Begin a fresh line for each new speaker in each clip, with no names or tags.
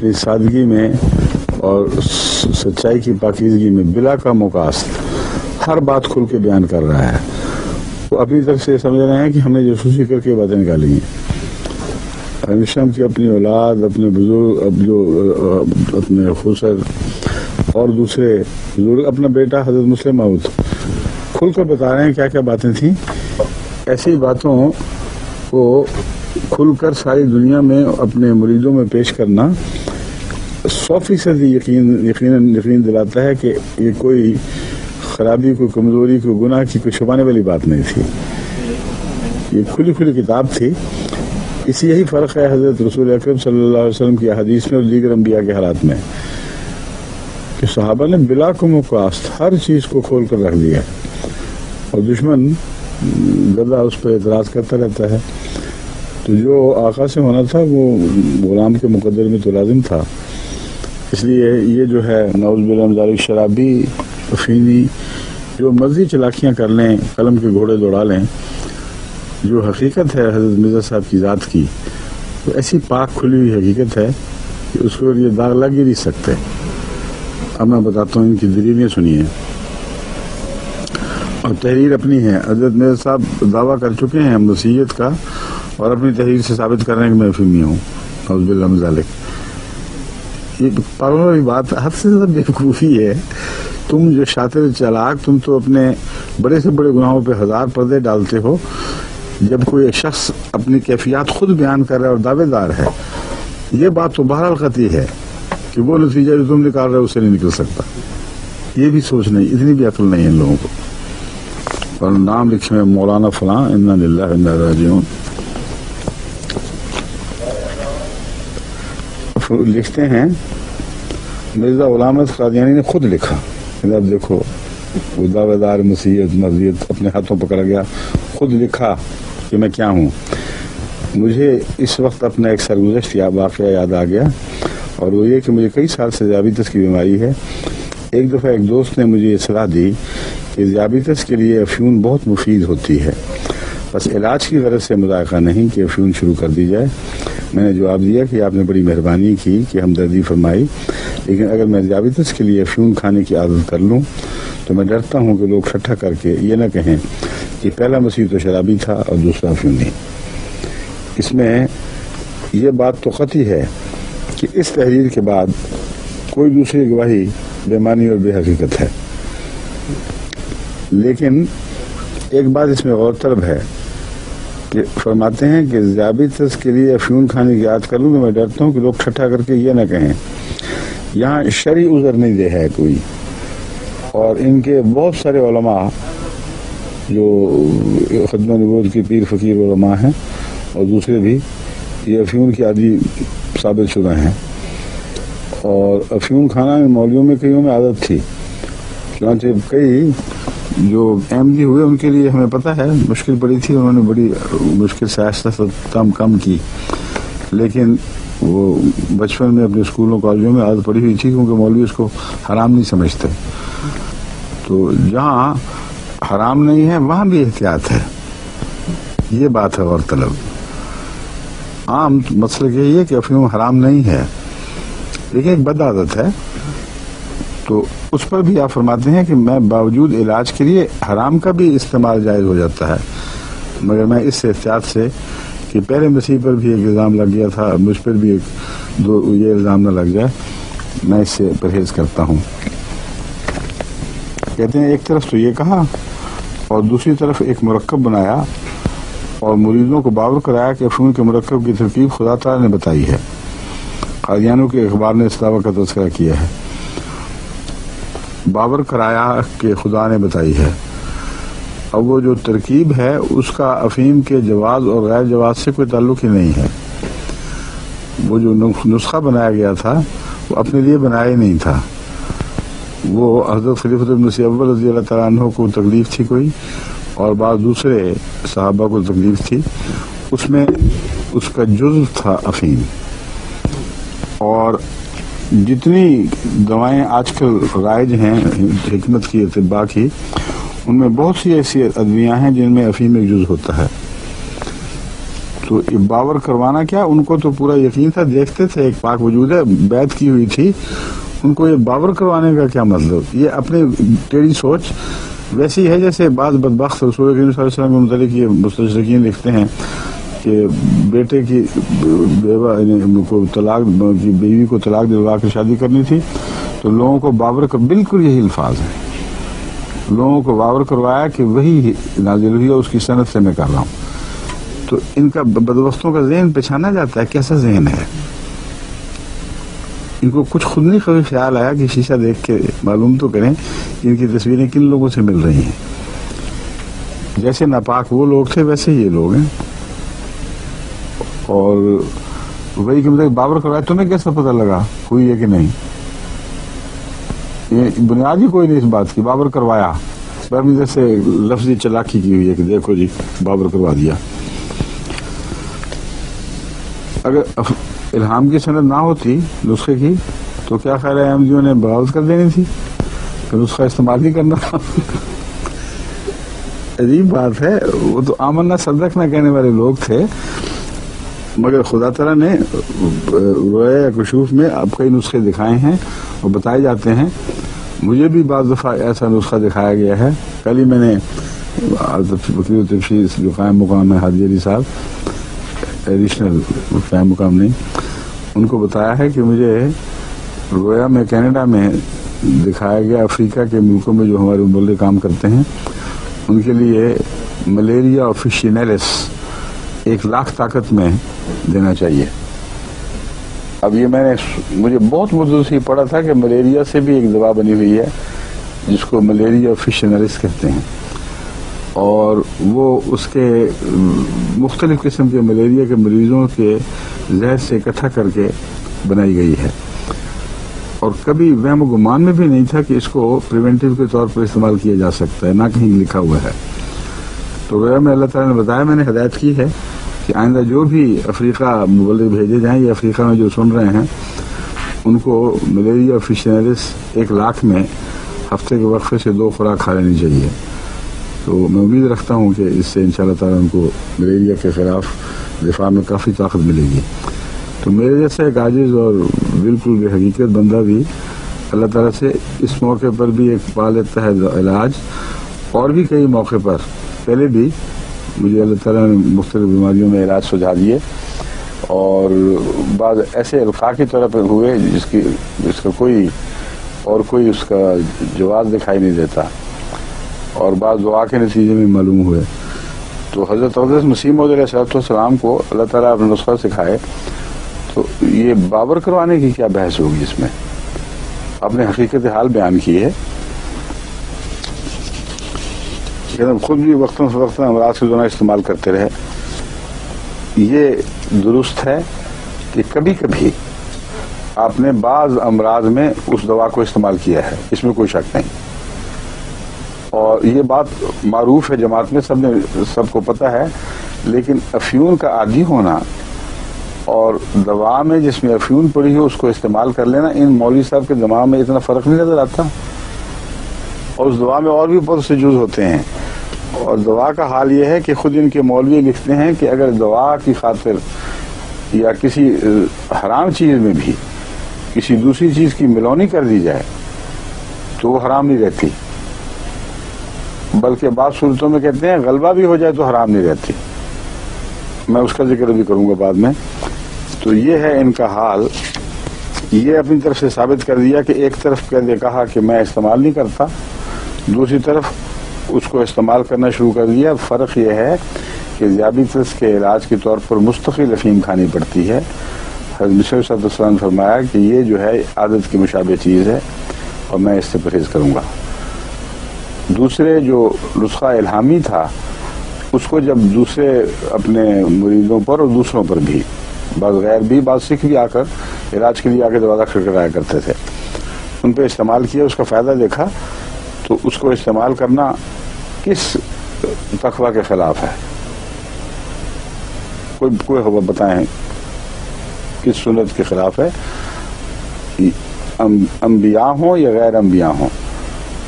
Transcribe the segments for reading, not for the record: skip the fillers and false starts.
اپنی سادگی میں اور سچائی کی پاکیزگی میں بلا کا مقاصد ہر بات کھل کے بیان کر رہا ہے. وہ اپنی طرف سے سمجھ رہے ہیں کہ ہم نے جاسوسی کر کے باتیں نکالی ہیں. ہمیشہ کی اپنی اولاد، اپنے بزرگ، جو اپنے خسر اور دوسرے بزرگ، اپنا بیٹا حضرت مسلم موعود کھل کر بتا رہے ہیں کیا کیا باتیں تھیں. ایسی باتوں کو کھل کر ساری دنیا میں اپنے مریدوں میں پیش کرنا 100% یقین دلاتا ہے کہ یہ کوئی خرابی، کوئی کمزوری، کوئی گناہ کی کوئی چھپانے والی بات نہیں تھی. یہ کھلی کھلی کتاب تھی. اسی یہی فرق ہے حضرت رسول اکرم صلی اللہ علیہ وسلم کی حدیث میں اور دیگر انبیاء کے حالات میں کہ صحابہ نے بلا کو مقاصد ہر چیز کو کھول کر رکھ دیا، اور دشمن گدا اس پر اعتراض کرتا رہتا ہے. تو جو آقا سے ہونا تھا وہ غلام کے مقدر میں تو لازم تھا. اس لیے یہ جو ہے نعوذ باللہ من ذالک شرابی، افینی، جو مرضی چلاکیاں کر لیں، قلم کے گھوڑے دوڑا لیں، جو حقیقت ہے حضرت مرزا صاحب کی ذات کی، وہ ایسی پاک کھلی ہوئی حقیقت ہے کہ اس کو یہ داغ لگ ہی نہیں سکتے. اب میں بتاتا ہوں ان کی دلیلیں سنیے. اور تحریر اپنی ہے. حضرت مرزا صاحب دعویٰ کر چکے ہیں مسیحیت کا، اور اپنی تحریر سے ثابت کر رہے ہیں کہ میں افیمی ہوں. نعوذ باللہ من ذالک. یہ پاگلوں والی بات حد سے زیادہ بیوقوفی ہے. تم جو شاطر چالاک، تم تو اپنے بڑے سے بڑے گناہوں پہ 1000 پردے ڈالتے ہو. جب کوئی ایک شخص اپنی کیفیات خود بیان کر رہا ہے اور دعوے دار ہے، یہ بات تو بہرحال قطعی ہے کہ وہ نتیجہ جو تم نکال رہے ہو اسے نہیں نکل سکتا. یہ بھی سوچ نہیں، اتنی بھی عقل نہیں ہے ان لوگوں کو. اور نام لکھے ہیں مولانا فلاں، انا للہ و انا الیہ راجعون. لکھتے ہیں مرزا غلام احمد قادیانی نے خود لکھا. اب دیکھو وہ دعوے دار مسیحیت مرضیت اپنے ہاتھوں پکڑ گیا، خود لکھا کہ میں کیا ہوں. مجھے اس وقت اپنا ایک سرگزشت واقعہ یاد آ گیا، اور وہ یہ کہ مجھے کئی سال سے ذیابیطس کی بیماری ہے. ایک دفعہ ایک دوست نے مجھے یہ صلاح دی کہ ذیابیطس کے لیے افیون بہت مفید ہوتی ہے، بس علاج کی غرض سے مذائقہ نہیں کہ افیون شروع کر دی جائے. میں نے جواب دیا کہ آپ نے بڑی مہربانی کی کہ ہمدردی فرمائی، لیکن اگر میں ذیابیطس کے لیے افیون کھانے کی عادت کر لوں تو میں ڈرتا ہوں کہ لوگ ٹھٹھا کر کے یہ نہ کہیں کہ پہلا مسیح تو شرابی تھا اور دوسرا افیونی. اس میں یہ بات تو قطعی ہے کہ اس تحریر کے بعد کوئی دوسری گواہی بے معنی اور بے حقیقت ہے. لیکن ایک بات اس میں غور طلب ہے کہ فرماتے ہیں کہ ذیابیطس کے لیے افیون کھانے کی عادت کر لوں تو میں ڈرتا ہوں کہ لوگ ٹھٹھا کر کے یہ نہ کہیں. یہاں شرعی عذر نہیں دے ہے کوئی، اور ان کے بہت سارے علماء جو خدمہ نبوت کی پیر فقیر علماء ہیں اور دوسرے بھی یہ افیون کی عادی ثابت شدہ ہیں. اور افیون کھانا مولویوں میں کئیوں میں عادت تھی. چنانچہ کئی جو احمدی ہوئے ان کے لیے ہمیں پتہ ہے مشکل پڑی تھی، انہوں نے بڑی مشکل سے آہستہ کم کی، لیکن وہ بچپن میں اپنے اسکولوں کالجوں میں عادت پڑی ہوئی تھی، کیونکہ مولوی اس کو حرام نہیں سمجھتے. تو جہاں حرام نہیں ہے وہاں بھی احتیاط ہے. یہ بات ہے غور طلب. عام مسئلہ یہی ہے کہ افیون حرام نہیں ہے، لیکن ایک بد عادت ہے. تو اس پر بھی آپ فرماتے ہیں کہ میں باوجود علاج کے لیے حرام کا بھی استعمال جائز ہو جاتا ہے، مگر میں اس احتیاط سے کہ پہلے مسیح پر بھی ایک الزام لگ گیا تھا، مجھ پر بھی یہ الزام نہ لگ جائے، میں اس سے پرہیز کرتا ہوں. کہتے ہیں ایک طرف تو یہ کہا اور دوسری طرف ایک مرکب بنایا اور مریدوں کو باور کرایا کہ افیون کے مرکب کی ترکیب خدا تعالی نے بتائی ہے. قادیانیوں کے اخبار نے اس دعویٰ کا تذکرہ کیا ہے. باور کرایا کہ خدا نے بتائی ہے. اب وہ جو ترکیب ہے اس کا افیم کے جواز اور غیر جواز سے کوئی تعلق ہی نہیں ہے. وہ جو نسخہ بنایا گیا تھا وہ اپنے لیے بنایا ہی نہیں تھا. وہ حضرت خلیفۃ المسیح اول رضی اللہ تعالیٰ عنہ کو تکلیف تھی کوئی، اور بعض دوسرے صحابہ کو تکلیف تھی. اس میں اس کا جزو تھا افیم. اور جتنی دوائیں آج کل رائج ہیں حکمت کی اطباء کی، ان میں بہت سی ایسی ادویاں ہیں جن میں افیم ایک جز ہوتا ہے. تو یہ باور کروانا کیا، ان کو تو پورا یقین تھا، دیکھتے تھے ایک پاک وجود ہے، بیعت کی ہوئی تھی، ان کو یہ باور کروانے کا کیا مطلب؟ یہ اپنے ٹیڑھی سوچ ویسی ہے جیسے بعض بدبخت رسول کریم صلی اللہ علیہ وسلم کے متعلق یہ مستشرقین لکھتے ہیں کہ بیٹے کی بیوہ کو طلاق کی بیوی کو طلاق دلوا کے شادی کرنی تھی، تو لوگوں کو باور کر، بالکل یہی الفاظ ہیں، لوگوں کو باور کروایا کہ وہی نازل ہوئی ہے، اس کی سند سے میں کر رہا ہوں. تو ان کا بدبختوں کا ذہن پہچانا جاتا ہے کیسا ذہن ہے. ان کو کچھ خود نہیں کبھی خیال آیا کہ شیشہ دیکھ کے معلوم تو کریں کہ ان کی تصویریں کن لوگوں سے مل رہی ہیں. جیسے ناپاک وہ لوگ تھے ویسے یہ لوگ ہیں. اور وہی کہ مطلب باور کروایا، تمہیں کیسا پتہ لگا ہوئی ہے کہ نہیں؟ یہ بنیاد ہی کوئی نہیں اس بات کی، باور کروایا، جیسے لفظی چلاکی کی ہوئی ہے کہ دیکھو جی باور کروا دیا. اگر الہام کی سند نہ ہوتی نسخے کی تو کیا خیال ہے احمدیوں نے بغاوت کر دینی تھی کہ نسخہ استعمال نہیں کرنا؟ عجیب بات ہے. وہ تو آمنا صدق نہ کہنے والے لوگ تھے، مگر خدا تعالیٰ نے رویا کشوف میں اب کئی نسخے دکھائے ہیں اور بتائے جاتے ہیں. مجھے بھی بعض دفعہ ایسا نسخہ دکھایا گیا ہے. کل ہی میں نے وکیل تفسیر جو قائم مقام ہے حاجی علی صاحب، ایڈیشنل قائم مقام نہیں، ان کو بتایا ہے کہ مجھے رویا میں کینیڈا میں دکھایا گیا افریقہ کے ملکوں میں جو ہمارے مبلغ کام کرتے ہیں ان کے لیے ملیریا آفیشینلس 1,00,000 طاقت میں دینا چاہیے. اب یہ مجھے بہت مدت سے پڑھا تھا کہ ملیریا سے بھی ایک دوا بنی ہوئی ہے جس کو ملیریا آفیشینلس کہتے ہیں، اور وہ اس کے مختلف قسم کے ملیریا کے مریضوں کے زہر سے اکٹھا کر کے بنائی گئی ہے. اور کبھی وہم و گمان میں بھی نہیں تھا کہ اس کو پریونٹیو کے طور پر استعمال کیا جا سکتا ہے، نہ کہیں لکھا ہوا ہے. تو میں اللہ تعالیٰ نے بتایا، میں نے ہدایت کی ہے کہ آئندہ جو بھی افریقہ مبلغ بھیجے جائیں یا افریقہ میں جو سن رہے ہیں ان کو ملیریا آفیشینلس 1,00,000 میں ہفتے کے وقفے سے 2 خوراک کھا لینی چاہیے. تو میں امید رکھتا ہوں کہ اس سے انشاءاللہ تعالیٰ ان کو ملیریا کے خلاف دفاع میں کافی طاقت ملے گی. تو میرے جیسا ایک عاجز اور بالکل بے حقیقت بندہ بھی اللہ تعالیٰ سے اس موقع پر بھی ایک پا لیتا ہے علاج، اور بھی کئی موقع پر پہلے بھی مجھے اللہ تعالیٰ نے مختلف بیماریوں میں علاج سجھا دیے، اور بعض ایسے القاء کی طرح پر ہوئے جس کا کوئی اس کا جواز دکھائی نہیں دیتا، اور بعض دعا کے نتیجے میں معلوم ہوئے. تو حضرت اقدس مسیح موعود علیہ السلام کو اللہ تعالیٰ اپنا نسخہ سکھائے، تو یہ باور کروانے کی کیا بحث ہوگی؟ اس میں آپ نے حقیقت حال بیان کی ہے. خود بھی وقتاً فوقتاً امراض کے دوران استعمال کرتے رہے. یہ درست ہے کہ کبھی کبھی آپ نے بعض امراض میں اس دوا کو استعمال کیا ہے، اس میں کوئی شک نہیں، اور یہ بات معروف ہے جماعت میں، سب کو پتہ ہے. لیکن افیون کا عادی ہونا اور دوا میں جس میں افیون پڑی ہے اس کو استعمال کر لینا، ان مولوی صاحب کے دماغ میں اتنا فرق نہیں نظر آتا. اور اس دوا میں اور بھی بہت سے جز ہوتے ہیں. اور دوا کا حال یہ ہے کہ خود ان کے مولوی لکھتے ہیں کہ اگر دوا کی خاطر یا کسی حرام چیز میں بھی کسی دوسری چیز کی ملونی کر دی جائے تو وہ حرام نہیں رہتی، بلکہ بعض صورتوں میں کہتے ہیں غلبہ بھی ہو جائے تو حرام نہیں رہتی. میں اس کا ذکر بھی کروں گا بعد میں. تو یہ ہے ان کا حال. یہ اپنی طرف سے ثابت کر دیا کہ ایک طرف کہا کہ میں استعمال نہیں کرتا، دوسری طرف اس کو استعمال کرنا شروع کر دیا. فرق یہ ہے کہ ذیابیطس کے علاج کے طور پر مستقل افیم کھانی پڑتی ہے. حضرت مسیح صلی اللہ علیہ وسلم نے فرمایا کہ یہ جو ہے عادت کی مشابہ چیز ہے اور میں اس سے پرہیز کروں گا. دوسرے جو نسخہ الہامی تھا اس کو جب دوسرے اپنے مریضوں پر اور دوسروں پر بھی، بعض غیر بھی، بعض سکھ بھی آ کر علاج کے لیے آ کے دروازہ کھٹکھٹایا کرتے تھے، ان پہ استعمال کیا، اس کا فائدہ دیکھا، تو اس کو استعمال کرنا کس تقویٰ کے خلاف ہے؟ کوئی بتائیں کس سنت کے خلاف ہے؟ انبیاء ہوں یا غیر انبیاء ہوں،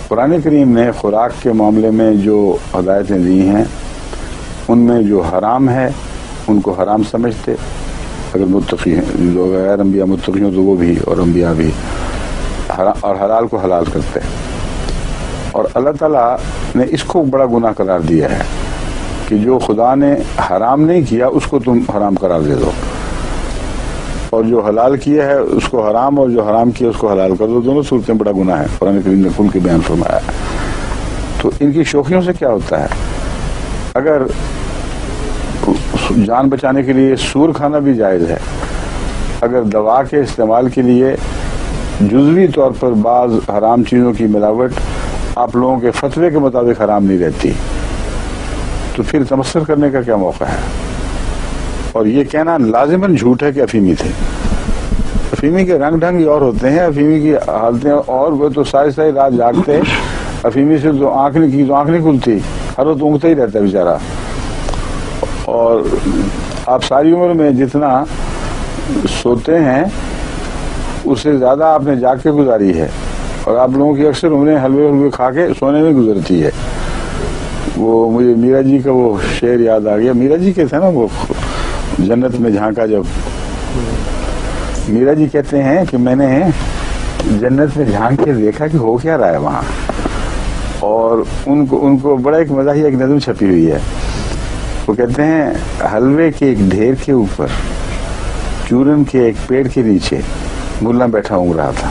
قرآن کریم نے خوراک کے معاملے میں جو ہدایتیں دی ہیں ان میں جو حرام ہے ان کو حرام سمجھتے اگر متقی ہیں، جو غیر انبیاء متقی ہوں تو وہ بھی اور انبیاء بھی، اور حلال کو حلال کرتے. اور اللہ تعالیٰ نے اس کو بڑا گناہ قرار دیا ہے کہ جو خدا نے حرام نہیں کیا اس کو تم حرام قرار دے دو، اور جو حلال کیا ہے اس کو حرام، اور جو حرام کیا اس کو حلال کر دو. دونوں صورتیں بڑا گناہ ہے، قرآن کریم نے کھل کے بیان فرمایا. تو ان کی شوخیوں سے کیا ہوتا ہے؟ اگر جان بچانے کے لیے سور کھانا بھی جائز ہے، اگر دوا کے استعمال کے لیے جزوی طور پر بعض حرام چیزوں کی ملاوٹ آپ لوگوں کے فتوے کے مطابق حرام نہیں رہتی، تو پھر تمسخر کرنے کا کیا موقع ہے؟ اور یہ کہنا لازماً جھوٹ ہے کہ افیمی تھے. افیمی کے رنگ ڈھنگ اور ہوتے ہیں، افیمی کی حالتیں، اور وہ تو ساری ساری رات جاگتے. افیمی سے تو آنکھ نہیں کھلتی، ہر وقت اونگتا ہی رہتا ہے بیچارہ. اور آپ ساری عمر میں جتنا سوتے ہیں اس سے زیادہ آپ نے جاگ کے گزاری ہے، اور آپ لوگوں کی اکثر عمریں حلوے کھا کے سونے میں گزرتی ہے. وہ مجھے میرا جی کا وہ شعر یاد آ گیا. میرا جی کے تھے نا وہ جنت میں جھانکا جب. میرا جی کہتے ہیں کہ میں نے جنت میں جھانک کے دیکھا کہ ہو کیا رہا ہے وہاں. اور ان کو بڑا ایک مزاحیہ ایک نظم چھپی ہوئی ہے. وہ کہتے ہیں حلوے کے ایک ڈھیر کے اوپر چورن کے ایک پیڑ کے نیچے ملا بیٹھا اونگ رہا تھا.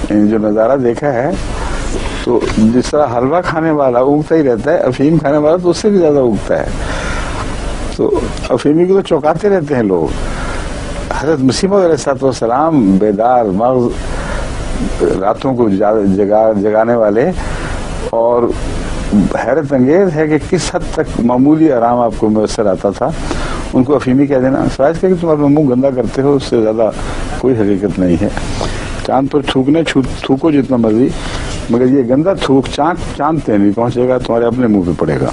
جو نظارہ دیکھا ہے تو جس طرح حلوہ کھانے والا اونگتا ہی رہتا ہے، افیم کھانے والا تو اس سے بھی زیادہ اونگتا ہے. تو افیمی کو تو چوکاتے رہتے ہیں لوگ. حضرت مسیح موعود علیہ السلام بیدار مغز، راتوں کو جگانے والے، اور حیرت انگیز ہے کہ کس حد تک معمولی آرام آپ کو میسر آتا تھا. ان کو افیمی کہہ دینا سوائے کہ تم اپنا منہ گندا کرتے ہو، اس سے زیادہ کوئی حقیقت نہیں ہے. چاند پر تھوکو جتنا مرضی، مگر یہ گندا تھوک چاند پہ نہیں پہنچے گا، تمہارے اپنے منہ پہ پڑے گا.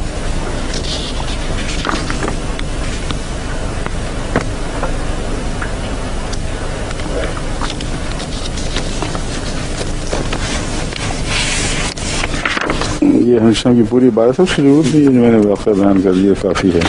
یہ ہمیشہ کی پوری بات ہے، اس کی ضرورت نہیں ہے. جو میں نے واقعہ بیان کر دیا کافی ہے.